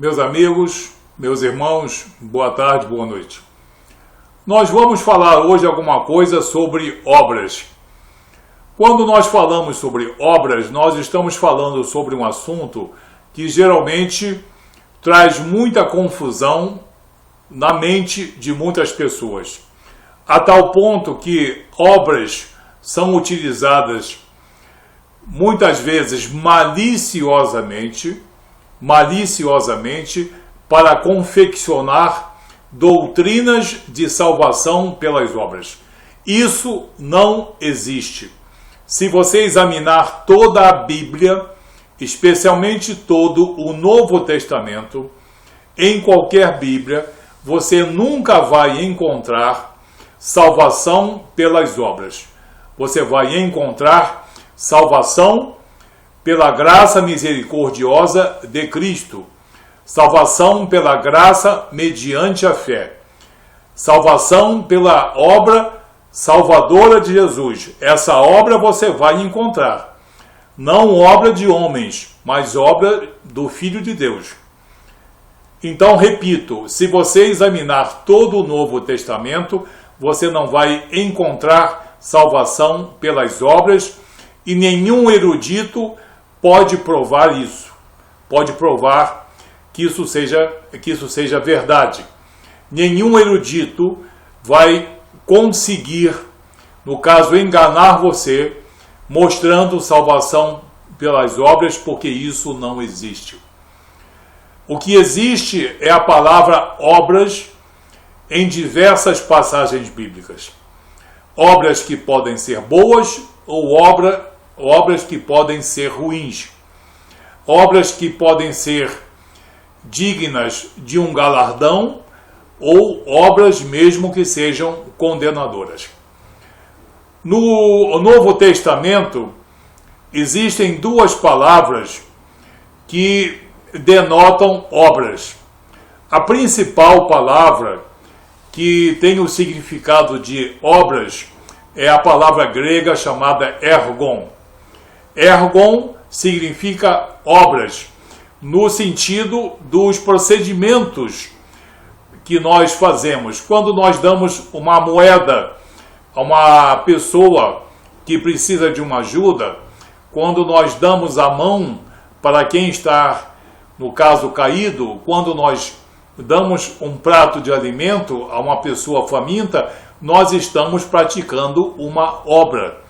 Meus amigos, meus irmãos, boa tarde, boa noite. Nós vamos falar hoje alguma coisa sobre obras. Quando nós falamos sobre obras, nós estamos falando sobre um assunto que geralmente traz muita confusão na mente de muitas pessoas, a tal ponto que obras são utilizadas muitas vezes maliciosamente para confeccionar doutrinas de salvação pelas obras. Isso não existe. Se você examinar toda a Bíblia, especialmente todo o Novo Testamento, em qualquer Bíblia, você nunca vai encontrar salvação pelas obras. Você vai encontrar salvação pela graça misericordiosa de Cristo. Salvação pela graça mediante a fé. Salvação pela obra salvadora de Jesus. Essa obra você vai encontrar. Não obra de homens, mas obra do Filho de Deus. Então, repito, se você examinar todo o Novo Testamento, você não vai encontrar salvação pelas obras e nenhum erudito pode provar isso. Pode provar que isso seja verdade. Nenhum erudito vai conseguir, no caso, enganar você, mostrando salvação pelas obras, porque isso não existe. O que existe é a palavra obras em diversas passagens bíblicas. Obras que podem ser boas ou obras que podem ser ruins. Obras que podem ser dignas de um galardão ou obras mesmo que sejam condenadoras. No Novo Testamento existem duas palavras que denotam obras. A principal palavra que tem o significado de obras é a palavra grega chamada ergon. Ergon significa obras, no sentido dos procedimentos que nós fazemos. Quando nós damos uma moeda a uma pessoa que precisa de uma ajuda, quando nós damos a mão para quem está, no caso, caído, quando nós damos um prato de alimento a uma pessoa faminta, nós estamos praticando uma obra.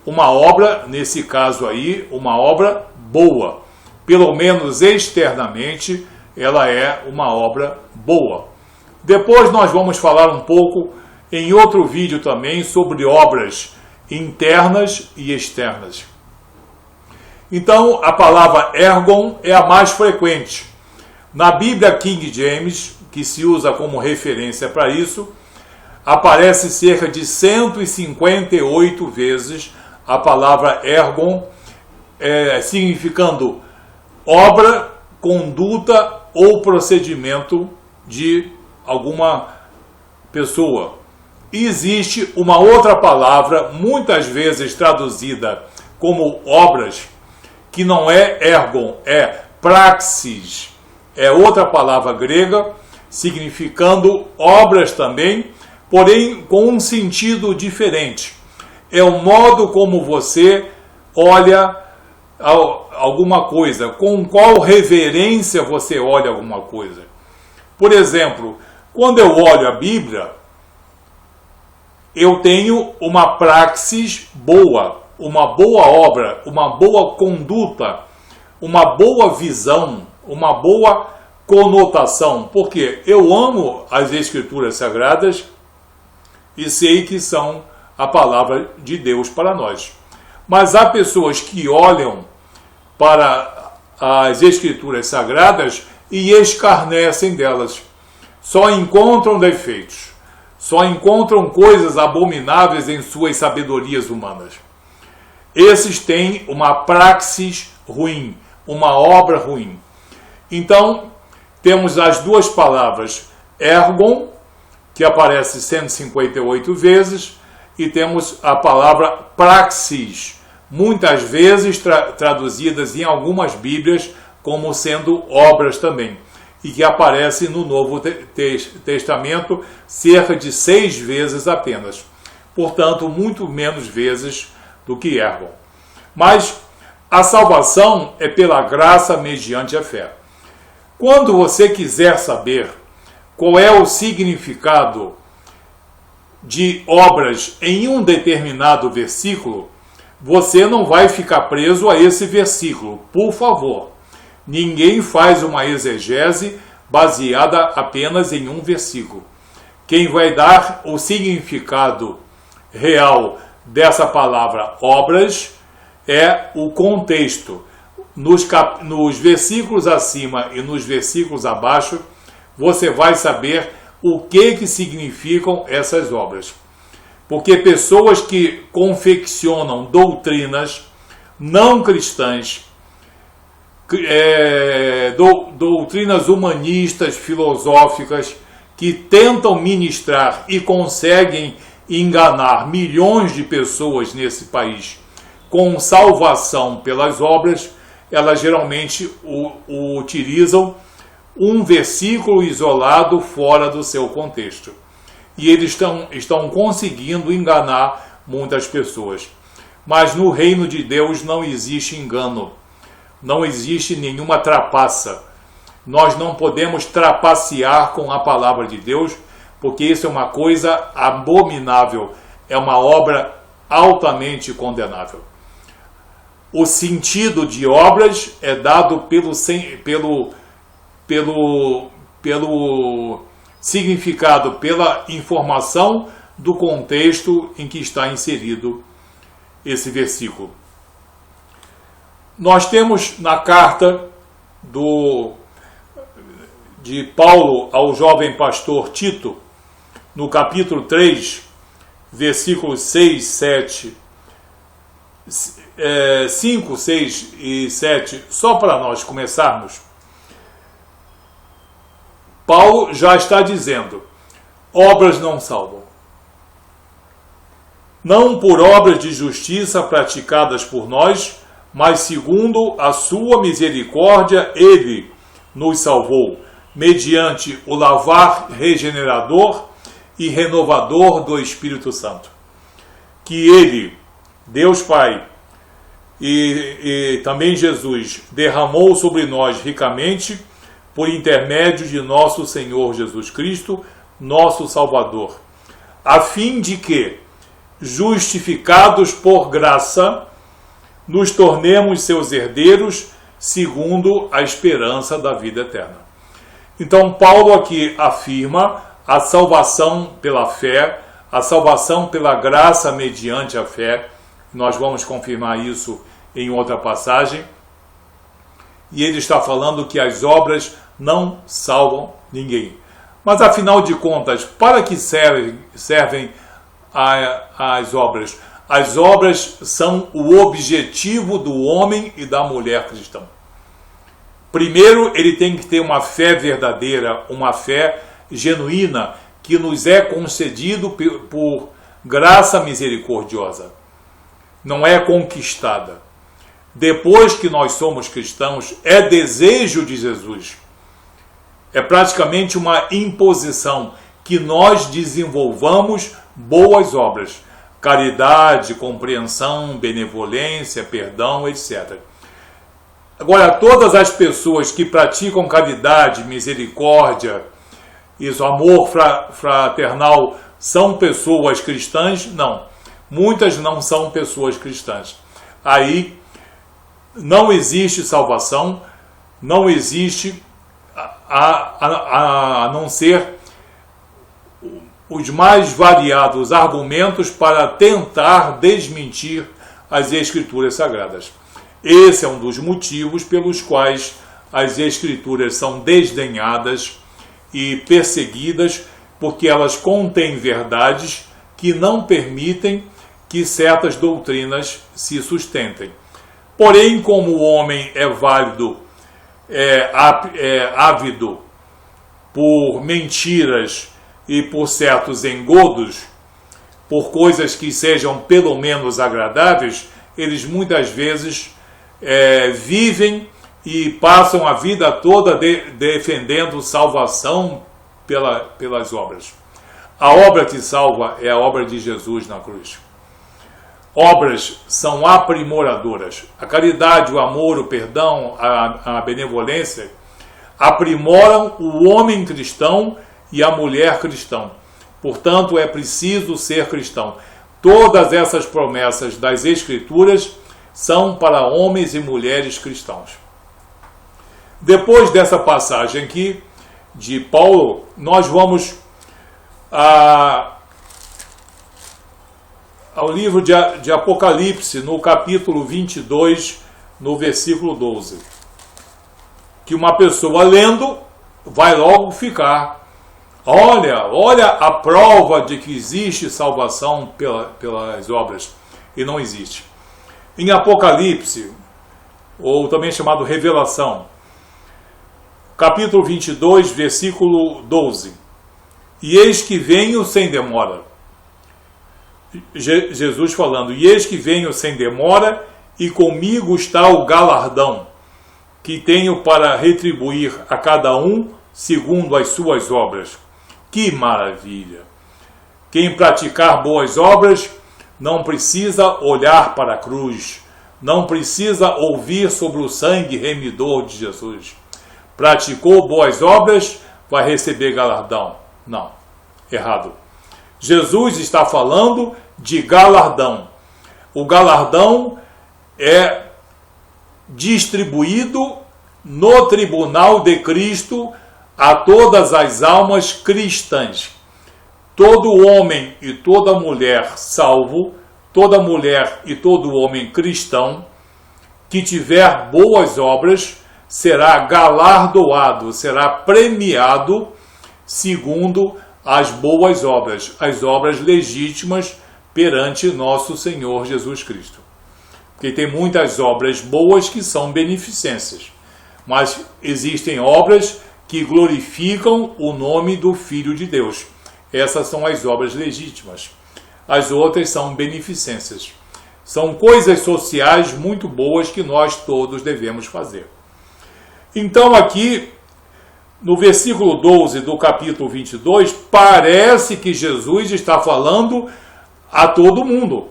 Uma obra, nesse caso aí, uma obra boa. Pelo menos externamente, ela é uma obra boa. Depois nós vamos falar um pouco em outro vídeo também sobre obras internas e externas. Então, a palavra ergon é a mais frequente. Na Bíblia King James, que se usa como referência para isso, aparece cerca de 158 vezes a palavra ergon, significando obra, conduta ou procedimento de alguma pessoa. E existe uma outra palavra, muitas vezes traduzida como obras, que não é ergon, é praxis. É outra palavra grega, significando obras também, porém com um sentido diferente. É o modo como você olha alguma coisa, com qual reverência você olha alguma coisa. Por exemplo, quando eu olho a Bíblia, eu tenho uma praxis boa, uma boa obra, uma boa conduta, uma boa visão, uma boa conotação, porque eu amo as Escrituras Sagradas e sei que são a palavra de Deus para nós. Mas há pessoas que olham para as Escrituras Sagradas e escarnecem delas. Só encontram defeitos, só encontram coisas abomináveis em suas sabedorias humanas. Esses têm uma praxis ruim, uma obra ruim. Então, temos as duas palavras ergon, que aparece 158 vezes, e temos a palavra praxis, muitas vezes traduzidas em algumas Bíblias como sendo obras também. e que aparece no Novo Testamento cerca de 6 vezes apenas. Portanto, muito menos vezes do que erram. Mas a salvação é pela graça mediante a fé. Quando você quiser saber qual é o significado de obras em um determinado versículo, você não vai ficar preso a esse versículo, por favor. Ninguém faz uma exegese baseada apenas em um versículo. Quem vai dar o significado real dessa palavra obras é o contexto. Nos versículos acima e nos versículos abaixo, você vai saber o que significam essas obras. Porque pessoas que confeccionam doutrinas não cristãs, doutrinas humanistas, filosóficas, que tentam ministrar e conseguem enganar milhões de pessoas nesse país com salvação pelas obras, elas geralmente utilizam um versículo isolado fora do seu contexto. E eles estão conseguindo enganar muitas pessoas. Mas no reino de Deus não existe engano. Não existe nenhuma trapaça. Nós não podemos trapacear com a palavra de Deus, porque isso é uma coisa abominável. É uma obra altamente condenável. O sentido de obras é dado pelo significado, pela informação do contexto em que está inserido esse versículo. Nós temos na carta de Paulo ao jovem pastor Tito, no capítulo 3, versículos 6, 7, 5, 6 e 7, só para nós começarmos. Paulo já está dizendo: obras não salvam. Não por obras de justiça praticadas por nós, mas segundo a sua misericórdia, ele nos salvou, mediante o lavar regenerador e renovador do Espírito Santo, que ele, Deus Pai, e também Jesus, derramou sobre nós ricamente, por intermédio de nosso Senhor Jesus Cristo, nosso Salvador, a fim de que, justificados por graça, nos tornemos seus herdeiros, segundo a esperança da vida eterna. Então, Paulo aqui afirma a salvação pela fé, a salvação pela graça mediante a fé. Nós vamos confirmar isso em outra passagem. E ele está falando que as obras não salvam ninguém. Mas, afinal de contas, para que servem as obras? As obras são o objetivo do homem e da mulher cristão. Primeiro, ele tem que ter uma fé verdadeira, uma fé genuína, que nos é concedido por graça misericordiosa. Não é conquistada. Depois que nós somos cristãos, é desejo de Jesus. É praticamente uma imposição que nós desenvolvamos boas obras. Caridade, compreensão, benevolência, perdão, etc. Agora, todas as pessoas que praticam caridade, misericórdia, isso, amor fraternal, são pessoas cristãs? Não. Muitas não são pessoas cristãs. Aí não existe salvação, não existe a não ser os mais variados argumentos para tentar desmentir as Escrituras Sagradas. Esse é um dos motivos pelos quais as Escrituras são desdenhadas e perseguidas, porque elas contêm verdades que não permitem que certas doutrinas se sustentem. Porém, como o homem é ávido por mentiras e por certos engodos, por coisas que sejam pelo menos agradáveis, eles muitas vezes vivem e passam a vida toda defendendo salvação pelas obras. A obra que salva é a obra de Jesus na cruz. Obras são aprimoradoras. A caridade, o amor, o perdão, a benevolência aprimoram o homem cristão e a mulher cristã. Portanto, é preciso ser cristão. Todas essas promessas das Escrituras são para homens e mulheres cristãos. Depois dessa passagem aqui de Paulo, nós vamos ao livro de Apocalipse, no capítulo 22, no versículo 12. Que uma pessoa lendo vai logo ficar: olha a prova de que existe salvação pelas obras. E não existe. Em Apocalipse, ou também chamado Revelação, capítulo 22, versículo 12. E eis que venho sem demora. Jesus falando: e eis que venho sem demora, e comigo está o galardão, que tenho para retribuir a cada um segundo as suas obras. Que maravilha! Quem praticar boas obras não precisa olhar para a cruz, não precisa ouvir sobre o sangue remidor de Jesus. Praticou boas obras, vai receber galardão. Não, errado. Jesus está falando de galardão. O galardão é distribuído no tribunal de Cristo a todas as almas cristãs. Todo homem e toda mulher salvo, toda mulher e todo homem cristão que tiver boas obras será galardoado, será premiado segundo as boas obras, as obras legítimas perante nosso Senhor Jesus Cristo. Porque tem muitas obras boas que são beneficências, mas existem obras que glorificam o nome do Filho de Deus. Essas são as obras legítimas. As outras são beneficências. São coisas sociais muito boas que nós todos devemos fazer. Então aqui, no versículo 12 do capítulo 22, parece que Jesus está falando a todo mundo.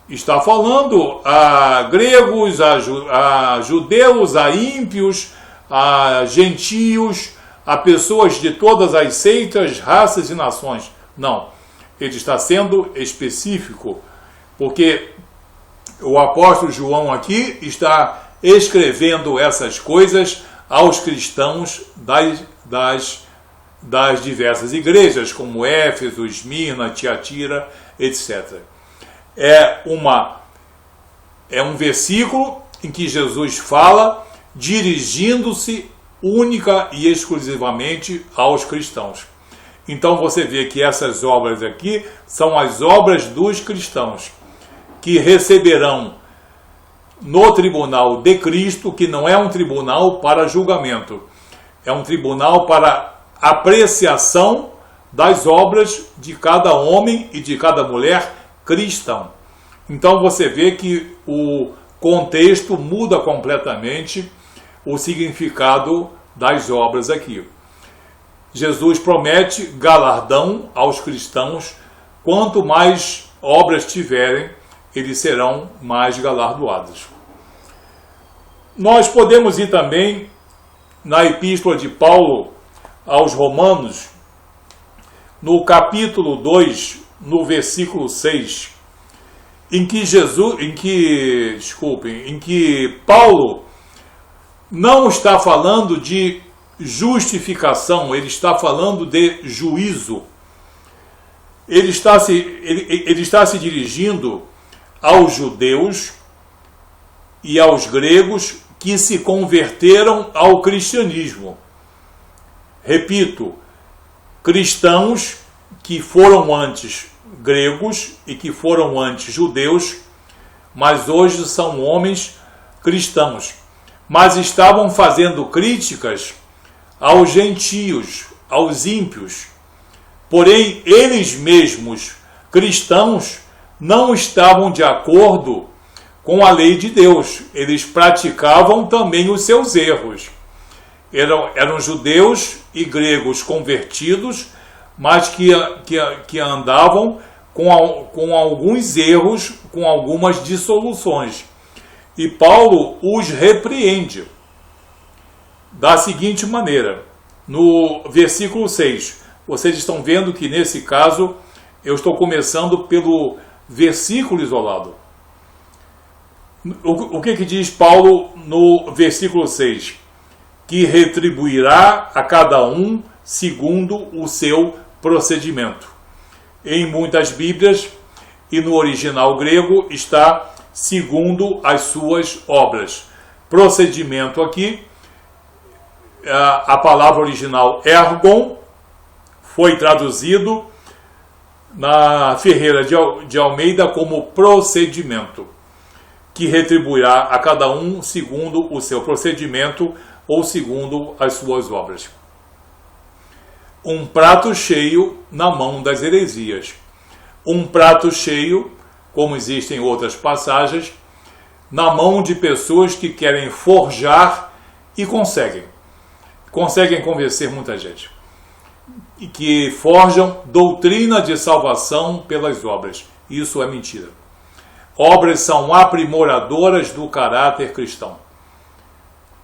Está falando a gregos, a judeus, a ímpios, a gentios, a pessoas de todas as seitas, raças e nações. Não, ele está sendo específico, porque o apóstolo João aqui está escrevendo essas coisas aos cristãos das diversas igrejas, como Éfeso, Esmirna, Tiatira, etc. É um versículo em que Jesus fala dirigindo-se única e exclusivamente aos cristãos. Então você vê que essas obras aqui são as obras dos cristãos, que receberão no tribunal de Cristo, que não é um tribunal para julgamento, é um tribunal para apreciação das obras de cada homem e de cada mulher cristão. Então você vê que o contexto muda completamente o significado das obras aqui. Jesus promete galardão aos cristãos. Quanto mais obras tiverem, eles serão mais galardoados. Nós podemos ir também na epístola de Paulo aos Romanos, no capítulo 2, no versículo 6, em que Paulo não está falando de justificação, ele está falando de juízo. Ele está se dirigindo aos judeus e aos gregos que se converteram ao cristianismo. Repito, cristãos que foram antes gregos e que foram antes judeus, mas hoje são homens cristãos. Mas estavam fazendo críticas aos gentios, aos ímpios. Porém, eles mesmos, cristãos, não estavam de acordo com a lei de Deus. Eles praticavam também os seus erros. Eram judeus e gregos convertidos, mas que andavam com alguns erros, com algumas dissoluções. E Paulo os repreende da seguinte maneira, no versículo 6. Vocês estão vendo que nesse caso eu estou começando pelo versículo isolado. O que diz Paulo no versículo 6? Que retribuirá a cada um segundo o seu procedimento. Em muitas Bíblias e no original grego está segundo as suas obras. Procedimento aqui, a palavra original ergon, foi traduzido na Ferreira de Almeida como procedimento, que retribuirá a cada um segundo o seu procedimento ou segundo as suas obras. Um prato cheio na mão das heresias. Um prato cheio, como existem outras passagens, na mão de pessoas que querem forjar e conseguem convencer muita gente. E que forjam doutrina de salvação pelas obras. Isso é mentira. Obras são aprimoradoras do caráter cristão.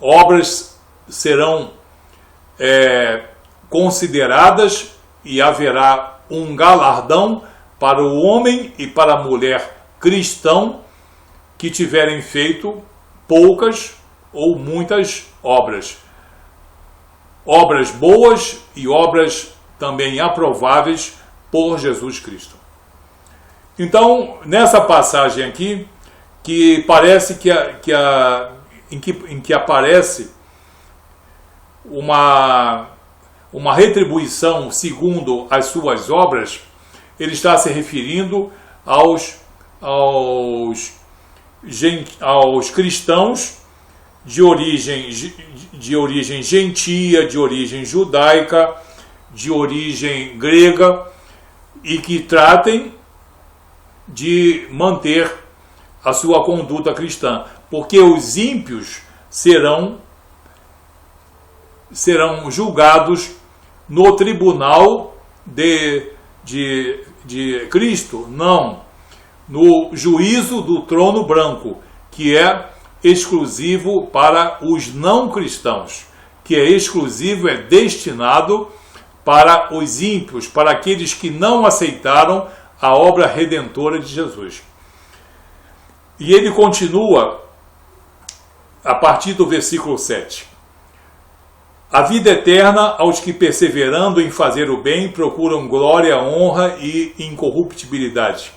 Obras serão consideradas e haverá um galardão para o homem e para a mulher cristão que tiverem feito poucas ou muitas obras. Obras boas e obras também aprováveis por Jesus Cristo. Então, nessa passagem aqui, que parece em que aparece uma retribuição segundo as suas obras, ele está se referindo aos cristãos de origem gentia, de origem judaica, de origem grega, e que tratem de manter a sua conduta cristã, porque os ímpios serão julgados no tribunal de Cristo, não, no juízo do trono branco, que é exclusivo para os não cristãos, que é exclusivo, é destinado para os ímpios, para aqueles que não aceitaram a obra redentora de Jesus. E ele continua a partir do versículo 7. A vida eterna aos que, perseverando em fazer o bem, procuram glória, honra e incorruptibilidade,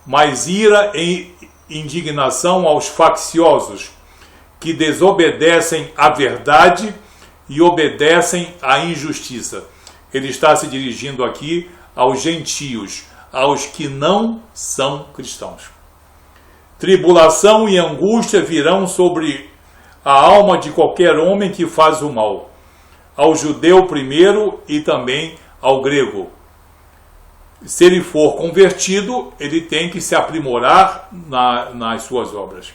mas ira e indignação aos facciosos, que desobedecem à verdade e obedecem à injustiça. Ele está se dirigindo aqui aos gentios, aos que não são cristãos. Tribulação e angústia virão sobre a alma de qualquer homem que faz o mal, ao judeu primeiro e também ao grego. Se ele for convertido, ele tem que se aprimorar nas suas obras.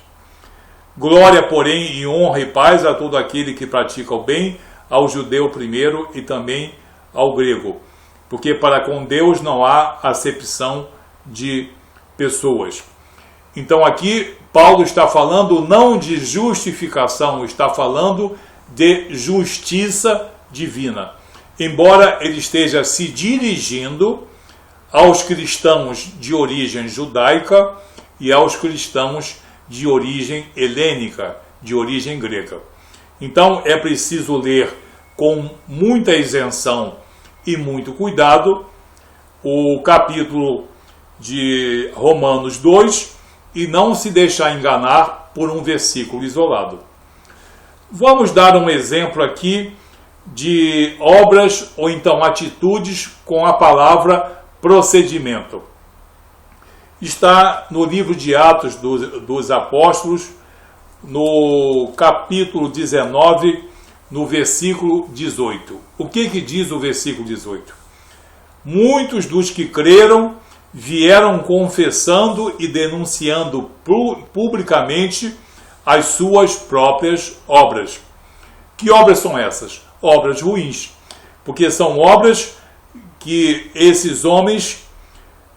Glória, porém, e honra e paz a todo aquele que pratica o bem, ao judeu primeiro e também ao grego, porque para com Deus não há acepção de pessoas. Então aqui Paulo está falando não de justificação, está falando de justiça divina. Embora ele esteja se dirigindo aos cristãos de origem judaica e aos cristãos de origem helênica, de origem grega. Então é preciso ler com muita isenção e muito cuidado o capítulo de Romanos 2 e não se deixar enganar por um versículo isolado. Vamos dar um exemplo aqui de obras ou então atitudes com a palavra procedimento. Está no livro de Atos dos Apóstolos, no capítulo 19, no versículo 18. O que diz o versículo 18? Muitos dos que creram vieram confessando e denunciando publicamente as suas próprias obras. Que obras são essas? Obras ruins, porque são obras que esses homens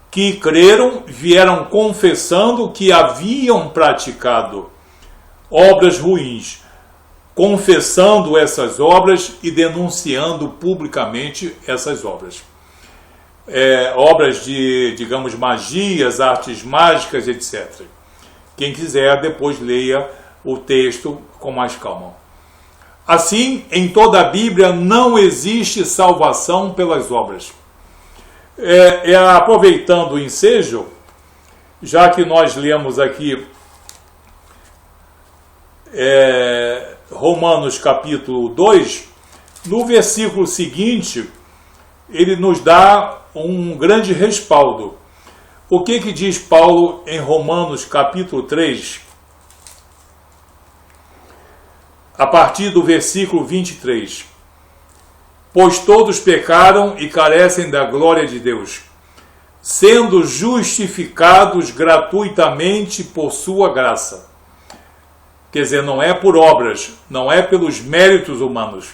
que creram vieram confessando que haviam praticado obras ruins, confessando essas obras e denunciando publicamente essas obras. Obras de, digamos, magias, artes mágicas, etc. Quem quiser, depois leia o texto com mais calma. Assim, em toda a Bíblia não existe salvação pelas obras. Aproveitando o ensejo, já que nós lemos aqui Romanos capítulo 2, no versículo seguinte, ele nos dá um grande respaldo. O que diz Paulo em Romanos capítulo 3, a partir do versículo 23? Pois todos pecaram e carecem da glória de Deus, sendo justificados gratuitamente por sua graça. Quer dizer, não é por obras, não é pelos méritos humanos.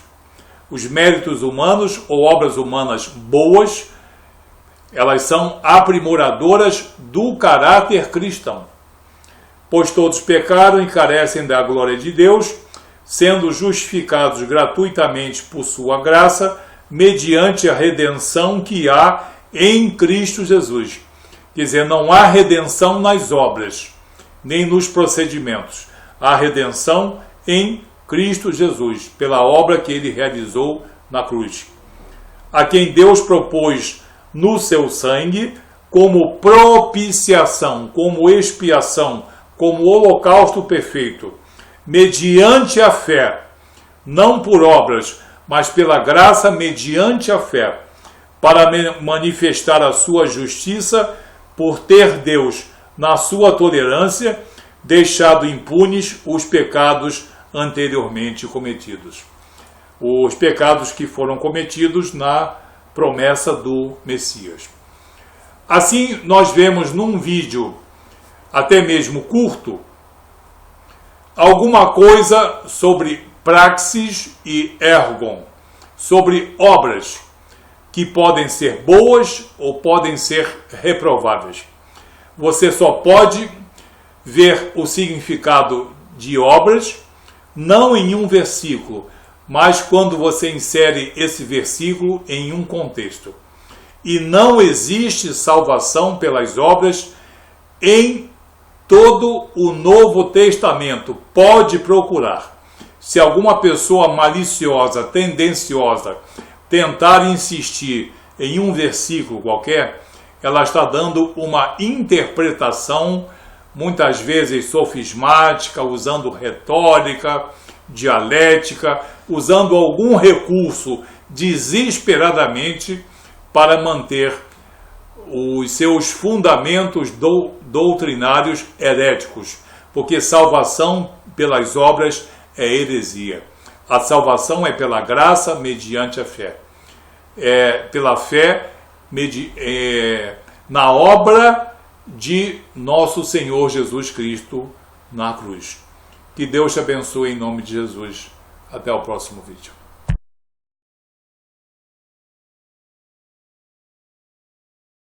Os méritos humanos ou obras humanas boas, elas são aprimoradoras do caráter cristão. Pois todos pecaram e carecem da glória de Deus, sendo justificados gratuitamente por sua graça, mediante a redenção que há em Cristo Jesus. Quer dizer, não há redenção nas obras, nem nos procedimentos. Há redenção em Cristo Jesus, pela obra que ele realizou na cruz, a quem Deus propôs no seu sangue como propiciação, como expiação, como holocausto perfeito, mediante a fé, não por obras, mas pela graça mediante a fé, para manifestar a sua justiça, por ter Deus, na sua tolerância, deixado impunes os pecados anteriormente cometidos. Os pecados que foram cometidos na promessa do Messias. Assim, nós vemos num vídeo, até mesmo curto, alguma coisa sobre praxis e ergon, sobre obras que podem ser boas ou podem ser reprováveis. Você só pode ver o significado de obras, não em um versículo, mas quando você insere esse versículo em um contexto. E não existe salvação pelas obras em todo o Novo Testamento. Pode procurar. Se alguma pessoa maliciosa, tendenciosa, tentar insistir em um versículo qualquer, ela está dando uma interpretação, muitas vezes sofismática, usando retórica, dialética, usando algum recurso desesperadamente para manter os seus fundamentos doutrinários heréticos, porque salvação pelas obras é heresia. A salvação é pela graça mediante a fé. Pela fé na obra de nosso Senhor Jesus Cristo na cruz. Que Deus te abençoe em nome de Jesus. Até o próximo vídeo.